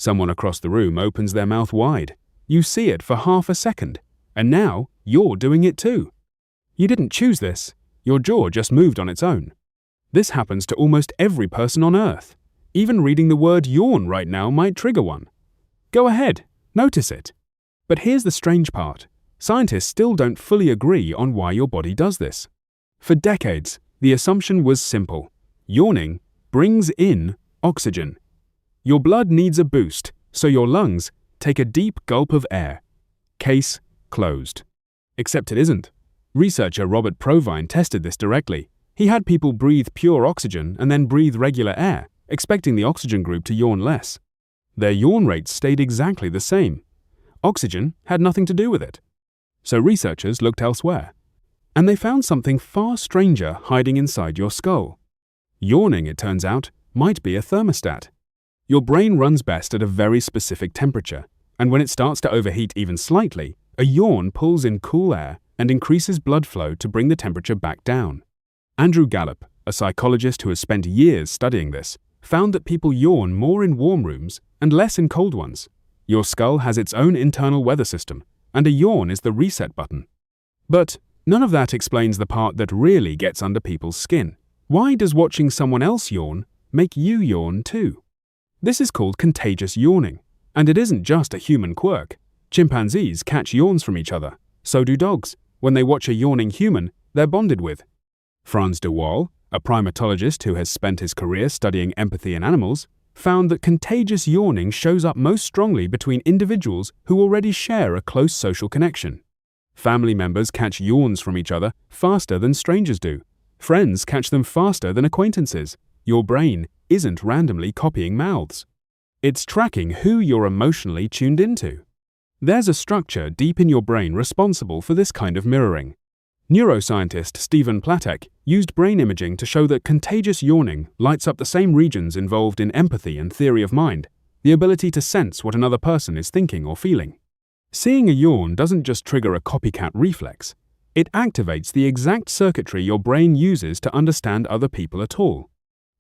Someone across the room opens their mouth wide. You see it for half a second, and now you're doing it too. You didn't choose this. Your jaw just moved on its own. This happens to almost every person on Earth. Even reading the word yawn right now might trigger one. Go ahead, notice it. But here's the strange part. Scientists still don't fully agree on why your body does this. For decades, the assumption was simple. Yawning brings in oxygen. Your blood needs a boost, so your lungs take a deep gulp of air. Case closed. Except it isn't. Researcher Robert Provine tested this directly. He had people breathe pure oxygen and then breathe regular air, expecting the oxygen group to yawn less. Their yawn rates stayed exactly the same. Oxygen had nothing to do with it. So researchers looked elsewhere. And they found something far stranger hiding inside your skull. Yawning, it turns out, might be a thermostat. Your brain runs best at a very specific temperature, and when it starts to overheat even slightly, a yawn pulls in cool air and increases blood flow to bring the temperature back down. Andrew Gallup, a psychologist who has spent years studying this, found that people yawn more in warm rooms and less in cold ones. Your skull has its own internal weather system, and a yawn is the reset button. But none of that explains the part that really gets under people's skin. Why does watching someone else yawn make you yawn too? This is called contagious yawning, and it isn't just a human quirk. Chimpanzees catch yawns from each other. So do dogs. When they watch a yawning human, they're bonded with. Frans de Waal, a primatologist who has spent his career studying empathy in animals, found that contagious yawning shows up most strongly between individuals who already share a close social connection. Family members catch yawns from each other faster than strangers do. Friends catch them faster than acquaintances. Your brain isn't randomly copying mouths. It's tracking who you're emotionally tuned into. There's a structure deep in your brain responsible for this kind of mirroring. Neuroscientist Stephen Platek used brain imaging to show that contagious yawning lights up the same regions involved in empathy and theory of mind, the ability to sense what another person is thinking or feeling. Seeing a yawn doesn't just trigger a copycat reflex. It activates the exact circuitry your brain uses to understand other people at all.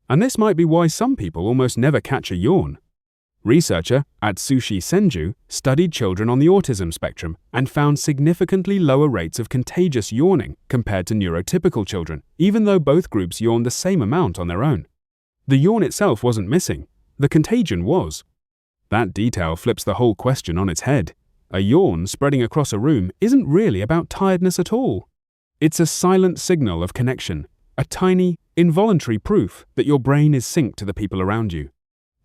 And this might be why some people almost never catch a yawn. Researcher Atsushi Senju studied children on the autism spectrum and found significantly lower rates of contagious yawning compared to neurotypical children, even though both groups yawned the same amount on their own. The yawn itself wasn't missing. The contagion was. That detail flips the whole question on its head. A yawn spreading across a room isn't really about tiredness at all. It's a silent signal of connection, a tiny, involuntary proof that your brain is synced to the people around you.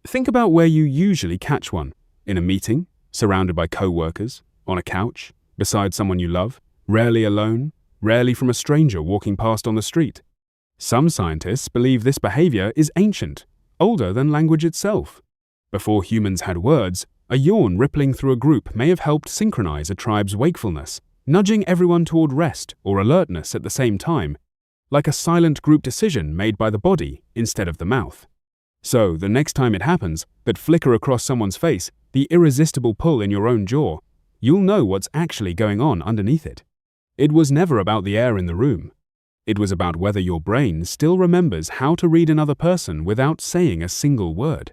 Think about where you usually catch one. In a meeting, surrounded by co-workers, on a couch, beside someone you love, rarely alone, rarely from a stranger walking past on the street. Some scientists believe this behavior is ancient, older than language itself. Before humans had words, a yawn rippling through a group may have helped synchronize a tribe's wakefulness, nudging everyone toward rest or alertness at the same time, like a silent group decision made by the body instead of the mouth. So, the next time it happens, that flicker across someone's face, the irresistible pull in your own jaw, you'll know what's actually going on underneath it. It was never about the air in the room. It was about whether your brain still remembers how to read another person without saying a single word.